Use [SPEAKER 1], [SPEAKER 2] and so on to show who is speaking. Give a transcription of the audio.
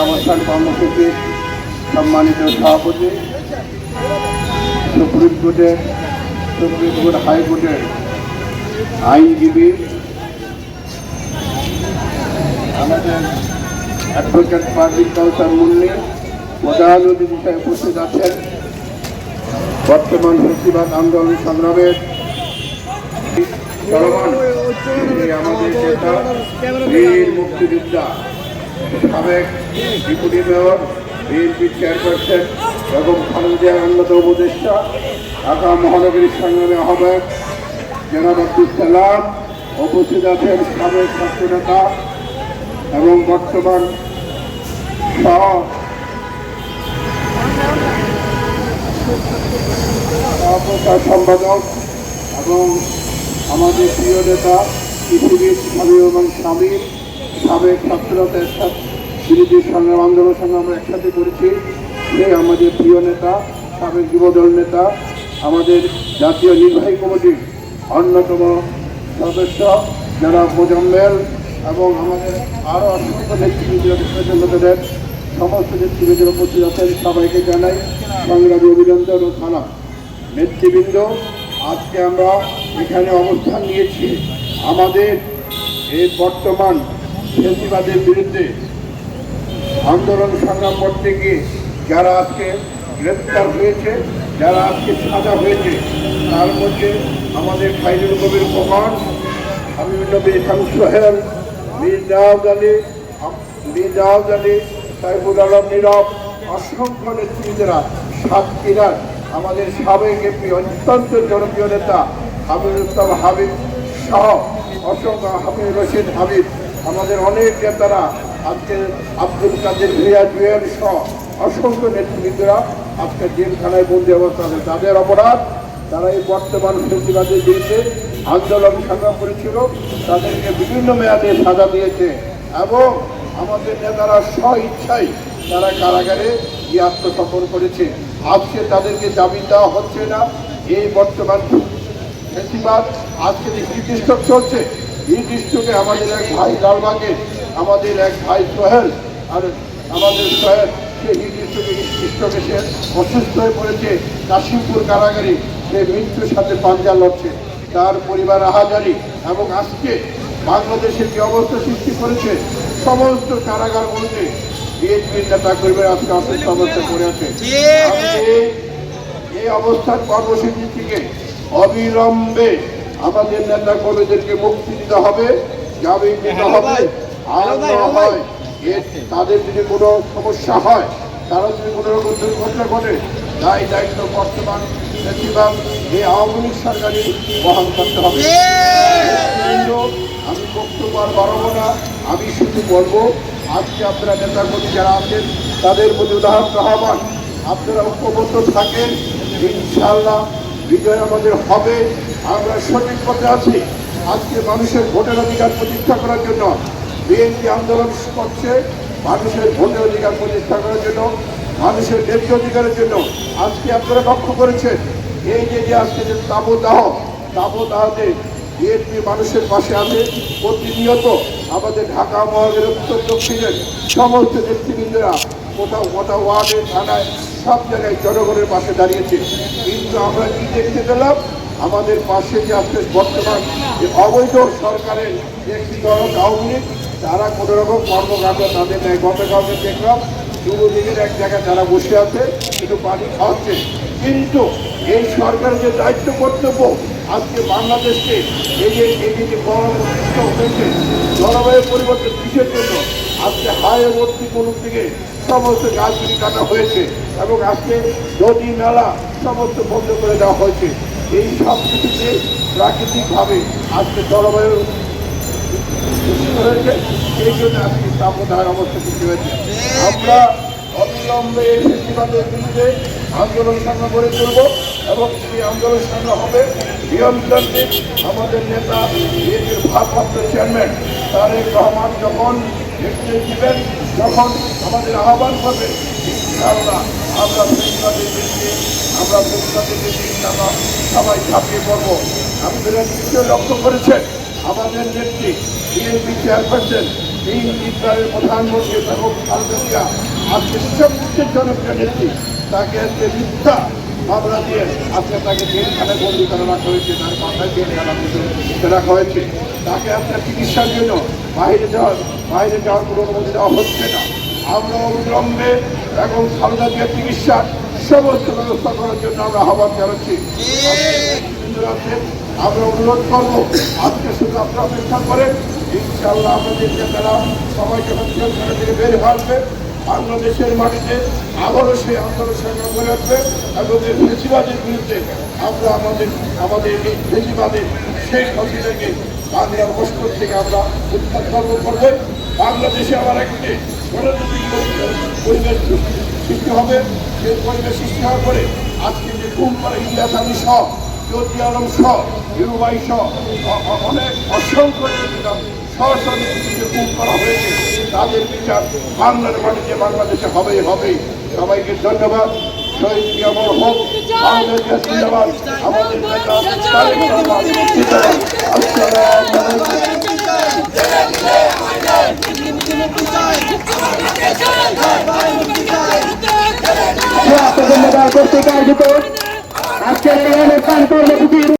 [SPEAKER 1] অবস্থান কর্মসূচির সম্মানিত সভাপতি, সুপ্রিম কোর্ট হাইকোর্টের আইনজীবী, আমাদের অ্যাডভোকেট পাবলিক কাউন্সিল মুন্নি প্রধান অতিথি হিসেবে উপস্থিত আছেন। বর্তমান ফেসিবাদ আন্দোলন সংগ্রামের আমাদের নেতা বীর মুক্তিযোদ্ধা, সাবেক deputy mayor, BNP chairperson Begum Khaleda জিয়ার অন্যতম উপদেষ্টা, ঢাকা মহানগরীর সংগ্রামী আহ্বায়ক জনাব আব্দুল সালাম, উপস্থিত আছেন সাবেক ছাত্র নেতা এবং বর্তমান সম্পাদক এবং আমাদের প্রিয় নেতা পৃথিবীর স্বামী এবং স্বামীর সাবেক ছাত্রতার বিরোধী সংগ্রাম আন্দোলনের সঙ্গে আমরা একসাথে করেছি। সে আমাদের প্রিয় নেতা, সাবেক যুবদল নেতা, আমাদের জাতীয় নির্বাহী কমিটির অন্যতম সদস্য যারা মোজাম্মেল এবং আমাদের আরও অসংখ্য নেতৃবৃন্দের সমস্ত নেতৃবৃন্দের উপস্থিত আছেন। সবাইকে জানাই সংগ্রামী অভিনন্দন ও সালাম। নেতৃবৃন্দ, আজকে আমরা এখানে অবস্থান নিয়েছি আমাদের এই বর্তমান ফ্যাসিবাদের বিরুদ্ধে আন্দোলন সংগ্রাম করতে গিয়ে যারা আজকে গ্রেপ্তার হয়েছে, যারা আজকে সাজা হয়েছে, তার মধ্যে আমাদের ফাইজুল কবির খোকন, হাবিবুল নবী খান সোহেল, মীর জাওয়াদ আলী, সাইফুল আলম নীরব, অসংখ্য নেতৃবৃন্দরা, সাতক্ষীরার আমাদের সাবেক এমপি অত্যন্ত জনপ্রিয় নেতা হাবিবুল ইসলাম হাবিব সহ অসংখ্য হাবিব রশিদ হাবিব, আমাদের অনেক নেতারা আজকে আব্দুল কাদের ভিয়া জুয়েল সহ অসংখ্য নেতৃবৃন্দরা আজকে জেলখানায় বন্দি অবস্থা আছে। তাদের অপরাধ, তারা এই বর্তমান ফ্যাসিবাদের বিরুদ্ধে আন্দোলন সংগ্রাম করেছিল, তাদেরকে বিভিন্ন মেয়াদে সাজা দিয়েছে এবং আমাদের নেতারা স্ব ইচ্ছায় তারা কারাগারে গিয়ে আত্মসমর্পণ করেছে। আজকে তাদেরকে জামিন দেওয়া হচ্ছে না। এই বর্তমান ফ্যাসিবাদ আজকে যে হিট চলছে, হিট স্ট্রোকে আমাদের এক ভাই লালবাগের আমাদের এক ভাই সোহেল, আর আমাদের সোহেল সে হিট স্ট্রোকে সে অসুস্থ হয়ে পড়েছে কাশিমপুর কারাগারে, সে মৃত্যুর সাথে পাঞ্জা লড়ছে, তার পরিবার আহাজারি এবং আজকে বাংলাদেশের যে অবস্থা সৃষ্টি করেছে সমস্ত কারাগারগুলোতে বিএনপির নেতা কর্মীরা আজকে অসুস্থ অবস্থা করে আছে। এই অবস্থান কর্মসূচি থেকে অবিলম্বে আমাদের নেতা কর্মীদেরকে মুক্তি দিতে হবে, জামিন দিতে হবে। আর হয় তাদের যদি কোনো সমস্যা হয়, তারা যদি কোনো রকম দুর্ঘটনা ঘটে, দায়িত্ব বর্তমান বেশিরভাগ এই আওয়ামী লীগ সরকারই বহন করতে হবে। আমি বক্তব্য আর বাড়াবো না, আমি শুধু বলবো আজকে আপনারা নেতাকর্মী যারা আছেন তাদের প্রতি উদাহরণ আহ্বান, আপনারা ঐক্যবদ্ধ থাকেন, ইনশাআল্লাহ বিজয় আমাদের হবে। আমরা সঠিক পথে আছি। আজকে মানুষের ভোটের অধিকার প্রতিষ্ঠা করার জন্য বিএনপি আন্দোলন করছে, মানুষের ভোটের অধিকার প্রতিষ্ঠা করার জন্য, মানুষের ন্যায্য অধিকারের জন্য। আজকে আপনারা লক্ষ্য করেছেন এই যে আজকে যে তাবদাহতে বিএনপি মানুষের পাশে আছে। প্রতিনিয়ত আমাদের ঢাকা মহানগরের উত্তর দক্ষিণের সমস্ত নেতৃবৃন্দরা কোথাও ওয়ার্ডে, থানায়, সব জায়গায় জনগণের পাশে দাঁড়িয়েছে। কিন্তু আমরা কি দেখতে পেলাম, আমাদের পাশে যে আজকে বর্তমান যে অবৈধ সরকারের একটি দল আওয়ামী লীগ, তারা কোনো রকম কর্মকাণ্ড তাদের নেয়। গতকালকে দেখলাম যুবলীগের এক জায়গায় তারা বসে আছে, কিন্তু পানি খাওয়াচ্ছে। কিন্তু এই সরকারের যে দায়িত্ব কর্তব্য আজকে বাংলাদেশকে এই যে হয়েছে জলবায়ু পরিবর্তন কিসের জন্য, আজকে হাইওয়েবর্তী কোন থেকে সমস্ত গাছগুলি কাটা হয়েছে এবং আজকে নদী নালা সমস্ত বন্ধ করে দেওয়া হয়েছে। এই সব কিছুতে প্রাকৃতিকভাবে আজকে জলবায়ু হয়েছে, সেই জন্য আজকে তাপদাহের অবস্থা সৃষ্টি হয়েছে। আমরা অবিলম্বে এই ফেসিবাদের বিরুদ্ধে আন্দোলন সংগ্রাম করে তুলব এবং সেই আন্দোলন সংগ্রাম হবে নিয়মতান্ত্রিক। আমাদের নেতা বিএনপির ভারপ্রাপ্ত চেয়ারম্যান তারেক রহমান যখন নেতৃত্ব দিবেন, তখন আমাদের আহ্বান করবে ইনশাআল্লাহ আমরা ফেসিবাদের বিরুদ্ধে ইনশাআল্লাহ সবাই ঝাঁপিয়ে পড়বো। আপনারা নিশ্চয় লক্ষ্য করেছেন আমাদের নেত্রী বিএনপি চেয়ারপারসন এই ইসরায়েলের প্রধানমন্ত্রী বেগম খালেদা জিয়া আজকে সবচেয়ে জনপ্রিয় নেত্রী, তাকে আজকে মিথ্যা মামলা দিয়ে আজকে তাকে জেলখানায় বন্দি করে রাখা হয়েছে, তার মাথায় জেলখানা রাখা হয়েছে। তাকে আপনার চিকিৎসার জন্য বাইরে যাওয়ার কোনো অনুমতি দেওয়া হচ্ছে না। আমরা অবিলম্বে এবং খালেদা জিয়ার চিকিৎসার সমস্ত ব্যবস্থা করার জন্য আমরা আহ্বান জানাচ্ছি। আমরা অনুরোধ করবো আজকে শুধু আপনারা অপেক্ষা করেন, ইনশাআল্লাহ আমাদের নেতারা সবাই যখন জেলখানা থেকে বের হয়ে আসবে বাংলাদেশের মাটিতে আবারও সেই আন্দোলন সংগ্রাম করে আসবে এবং এই ফেসিবাদের বিরুদ্ধে আমরা আমাদের এই ফেসিবাদের শেষ হাসিনাকে বাংলার অস্ত্র থেকে আমরা উত্থান করবেন। বাংলাদেশে আবার একটি গণতান্ত্রিক পরিবেশ সৃষ্টি হবে। সেই পরিবেশ সৃষ্টি হওয়ার পরে আজকে যে গুম করা ইলিয়াস আলী সহ, জ্যোতি আলম সহ, হিরুবাই সহ অনেক অসংখ্য সহসভাপতিকে গুম করা হয়েছে, তাদের বিচার বাংলার মাটিতে বাংলাদেশে হবেই। সবাইকে ধন্যবাদ। শহীদ জিয়ামর হোক, বাংলাদেশ জিন্দাবাদ। আমাদের নেতা তারেক রহমান জিন্দাবাদ। আসসালামু আলাইকুম।
[SPEAKER 2] ধন্যবাদ। আজকের এই অনুষ্ঠান কর্মসূচি